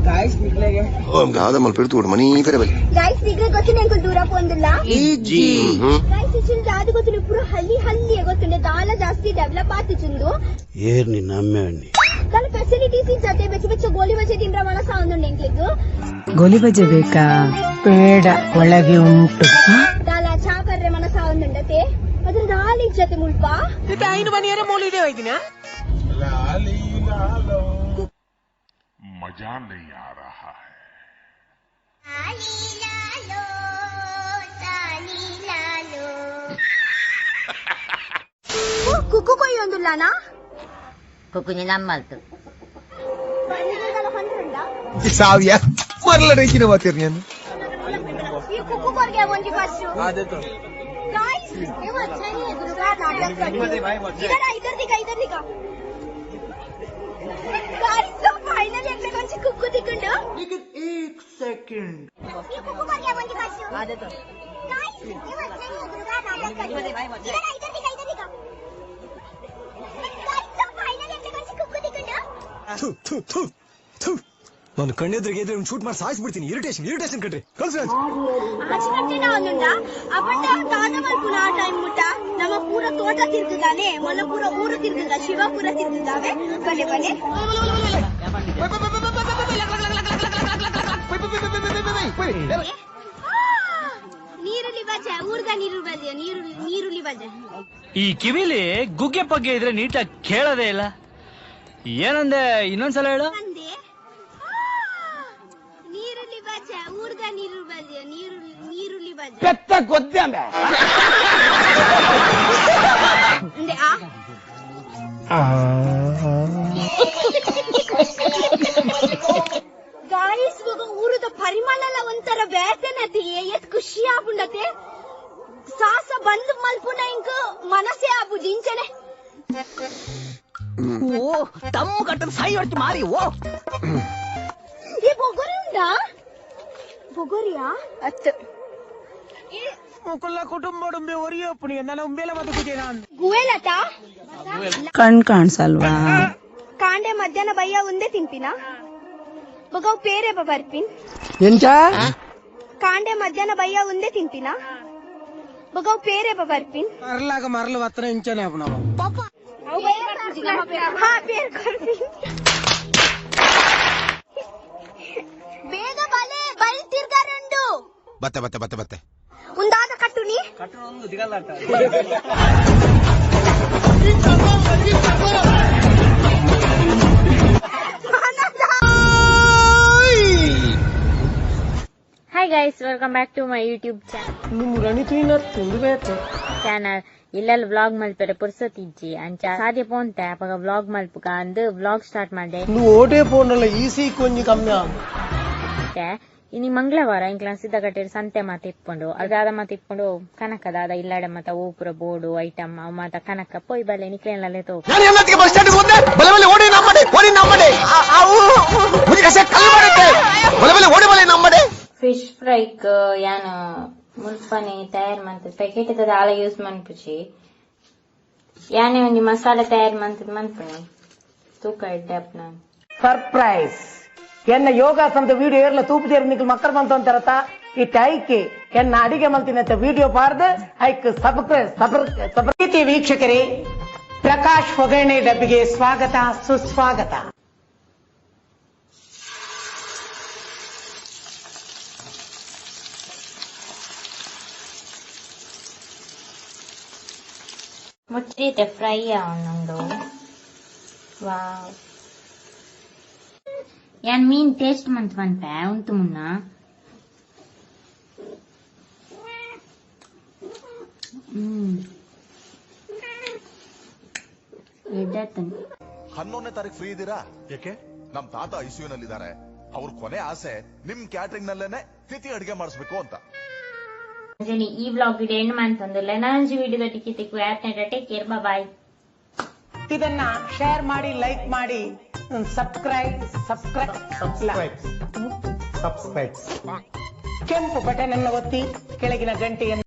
Guys पिघलेगे गादा मल पेड़ तोड़ मनी फेरे बल गाइस पिघले ಗೊತ್ತಿನ ಎಂಕು ದೂರ ಪೊಂದಿಲ್ಲ ಈಜಿ गाइस ಇಚಿನ್ ದಾದು ಗೊತ್ತಿನ ಪೂರ ಹಳ್ಳಿ ಹಳ್ಳಿ ಗೊತ್ತಿನ ದಾಲ ಜಾಸ್ತಿ ಡೆವಲಪ್ ಆತಿಚಿಂದು ಏರ್ ನಿನ್ನ ಅಮ್ಮೆ ಅನ್ನಿ ದಾಲ ಫೆಸಿಲಿಟೀಸ್ ಜೊತೆ ಬೆಚ್ಚ ಬೆಚ್ಚ ಗೋಲಿ ಬಜೆ ತಿಂದ್ರ ಮನಸ ಆವೊಂದು ಎಂಕ್ಲಿಗು ಗೋಲಿ ಬಜೆ ಬೇಕಾ ಬೇಡ ಒಳಗೆ ಉಂಟು ದಾಲ ಚಾ ಬರ್ರೆ ಮನಸ ಆವೊಂದುಂಡತೆ ಅದ್ರ ದಾಲಿ ಜೊತೆ ಮುಲ್ಪ ಇದಕ್ಕೆ ಐನು ಬನಿಯರೆ ಮೂಲಿದೆ ಹೋಯ್ತಿನ ಲಾಲಿ ಲಾಲೋ मजा नहीं आ रहा है ಕುಕ್ಕು ಕೊಯ್ಯೊಂದುಲ್ಲನಾ ಕುಕ್ಕುನಿ ನಮ್ಮಲ್ತು ಸಾವಿಯ ಮರಲ ರೇಕಿನ ಮಾತಿರ್ನಿ ಅಂದು ಈ ಕುಕ್ಕು ಕೊರ್ಗೆ ಒಂಜಿ ಫಸ್ಟ್ ಆದತು गाइस ये अच्छा नहीं है दुर्गा नाटक करती इधर दिखा गाइस तो फाइनली एक लेकिन कुक्कू दिखंडो लेकिन 1 सेकंड ये कुक्कू कर गया बंदी पास आदत गाइस ये अच्छा नहीं है दुर्गा नाटक करती इधर दिखा गाइस तो फाइनली एक लेकिन कुक्कू दिखंडो ಥು ನಾನು ಕಣ್ಣೆದ್ರಿಗೆ ಇದ್ರೆ ಒಂದು ಶೂಟ್ ಮಾಡಿ ಸಾಯಿಸ್ಬಿಡ್ತೀನಿ ಇರಿಟೇಷನ್ ಕಣ್ರಿ ಕಳ್ಸಿ ಆಚೆ ಒಂದುಂಡ ಅಪಂಡ ತಾದ ಮಲ್ಪುನ ಆ ಟೈಮ್ ಮುಟ್ಟ ನಮ್ಮ ಪೂರ ತೋಟ ತಿರ್ಗಿದಾನೆ ಮೊನ್ನ ಪೂರ ಊರು ತಿರ್ಗಿದ ಶಿವಪುರ ತಿರ್ಗಿದಾವೆ ಬಲೆ ಬಲೆ ನೀರುಳ್ಳಿ ಬಜೆ ಊರ್ದ ನೀರುಳ್ಳಿ ಬಜೆ ಈ ಕಿವಿಲಿ ಗುಗ್ಗೆ ಪಗ್ಗೆ ಇದ್ರೆ ನೀಟಾಗಿ ಕೇಳೋದೇ ಇಲ್ಲ ಏನಂದೆ ಇನ್ನೊಂದ್ಸಲ ಹೇಳು ನೀರುಳ್ಳಿ ಬಜೆ ಊರ್ದ ನೀರುಳ್ಳಿ ಬಜೆ ಪೆತ್ತ ಗೊತ್ತಂಬೆ ಅಂದೆ ಗಾಯ್ಸ್ ಊರದ ಪರಿಮಳ ಒಂಥರ ಬೇಸನತಿ ಎತ್ ಖುಷಿ ಆಪುಂಡತೆ ಸಾಸ ಬಂದ್ ಮಲ್ಪುನ ಇಂಕ ಮನಸ್ಸೇ ಆಪು ಜಿಂಚನೆ ಓ ತಮ್ಮ ಕಟ್ಟದ ಸಾಯಿ ಹೊರತು ಮಾರಿ ಓ ಈ ಬೊಗರಿ ಉಂಡಾ ಬೊಗರಿಯಾ ಅತ್ತು ಮುಕುಲ್ಲ ಕುಟುಂಬ ಒರಿಯಪ್ಪನಿ ನನ್ನ ಉಂಬೇಲ ಬದುಕಿದೆ ನಾನು ಗುವೇಲತಾ ಕಣ್ ಕಾಣ್ಸಲ್ವಾ ಕಾಂಡೆ ಮಧ್ಯಾಹ್ನ ಬಯ್ಯ ಒಂದೇ ತಿಂಪಿನ ಬಗವ್ ಪೇರೆ ಬರ್ಪಿನ್ ಎಂಚ ಕಾಂಡೆ ಮಧ್ಯಾಹ್ನ ಬಯ್ಯ ಒಂದೇ ತಿಂಪಿನ ಬಗವ್ ಪೇರೆ ಬರ್ಪಿನ್ ಮರಲಾಗ ಮರಲು ಹತ್ರ ಇಂಚನೆ ಅಪ್ಪ ನಾವು ಹಾ ಪೇರ್ ಕೊರ್ಪಿನ್ ಬೇಗ ಬಲೆ ಬಲ್ ತಿರ್ಗಾರಂಡು ಬತ್ತೆ ಉಂದಾದ ಕಟ್ಟುನಿ ಕಟ್ಟೊಂದು ದಿಗಲ್ಲಾಟ Hi guys, welcome back to my YouTube channel. ನಿಮ್ಮ ರಣಿ ಚಾನಲ್ ಇಲ್ಲೆಲ್ಲ ವ್ಲಾಗ್ ಮಲ್ಪರೆ ಪುರ್ಸೊತ್ತಿಜ್ಜಿ ಅಂಚ ಸಾಧ್ಯ ಪೋಂತೆ ಅಪಗ ವ್ಲಾಗ್ ಮಲ್ಪುಗ ಅಂದು ವ್ಲಾಗ್ ಸ್ಟಾರ್ಟ್ ಮಾಡಿದೆ ನೀವು ಓಟೇ ಪೋನಲ್ಲ ಈಸಿ ಕೊಂಚ ಕಮ್ಮಿ ಇನ್ನು ಮಂಗಳವಾರ ಇಂಕ್ಲ ಸಿದ್ದಗಟ್ಟೆ ಸಂತೆ ಮಾತ ಇಟ್ಕೊಂಡು ಅದಾದ ಮಾತ ಇಟ್ಕೊಂಡು ಕನಕ ದಾದ ಇಲ್ಲಾಡೆ ಮತ ಊಪುರ ಬೋರ್ಡು ಐಟಮ್ ಅವ್ ಮಾತ ಕನಕ ಪೊಯ್ ಬಲ್ಲೆ ನಿಕ್ಲೆನಲ್ಲೇ ತೋ ಫಿಶ್ ಫ್ರೈಕ್ ಯಾನು ಮುಲ್ಪನೆ ತಯಾರು ಮಾಡ್ತದೆ ಪ್ಯಾಕೆಟ್ ಆಳ ಯೂಸ್ ಮಾಡ್ಪುಚಿ ಯಾನೆ ಒಂಜಿ ಮಸಾಲೆ ತಯಾರು ಮಾಡ್ತದೆ ಮನ್ಪುಣಿ ತೂಕ ಇಡ್ಡಪ್ ನಾನು ಸರ್ಪ್ರೈಸ್ ಎನ್ನ ಯೋಗಾಸನದ ವಿಡಿಯೋ ಏರ್ಲ ತೂಪು ಸೇರಿ ನಿಕ್ಲು ಮಕ್ಕಳು ಬಂತು ಅಂತಾರತ್ತ ಇಟ್ಟು ಐಕೆ ಎನ್ನ ಅಡಿಗೆ ಮಲ್ತಿನ ವಿಡಿಯೋ ಪಾರ್ದು ಐಕ್ ಪ್ರೀತಿ ವೀಕ್ಷಕರೇ ಪ್ರಕಾಶ್ ಒಗ್ಗರಣೆ ಡಬ್ಬಿಗೆ ಸ್ವಾಗತ ಸುಸ್ವಾಗತ. ಮುಚ್ಚಿದೆ ಫ್ರೈ ಅವನೊಂದು ವಾವ್ ಯಾನ್ ಮೀನ್ ಟೇಸ್ಟ್ ಮಂತ್ ಬಂತೆ ಉಂಟು ಮುನ್ನ ಎಡ್ಡತ್ತನ್ 11ನೇ ತಾರೀಕು ಫ್ರೀ ಇದ್ದೀರಾ? ಯಾಕೆ? ನಮ್ ತಾತ ಐಸಿಯು ನಲ್ಲಿದ್ದಾರೆ. ಅವ್ರ ಕೊನೆ ಆಸೆ ನಿಮ್ ಕ್ಯಾಟರಿಂಗ್ ನಲ್ಲೇನೆ ತಿಥಿ ಅಡಿಗೆ ಮಾಡಿಸ್ಬೇಕು ಅಂತ. ಈ ವ್ಲಾಗ್ ವಿಡಿಯೋ ಎಂಡ್ ಮಾಡ್ತಂದಿಲ್ಲ ನಾನಂಜಿ ವಿಡಿಯೋದ ಟಿಕೆಟ್ ಟೇಕ್ ಕೇರ್ ಬಾಯ್. ಇದನ್ನ ಶೇರ್ ಮಾಡಿ, ಲೈಕ್ ಮಾಡಿ, ಸಬ್ಸ್ಕ್ರೈಬ್ ಕೆಂಪು ಬಟನ್ ಅನ್ನು ಒತ್ತಿ ಕೆಳಗಿನ ಗಂಟೆಯನ್ನು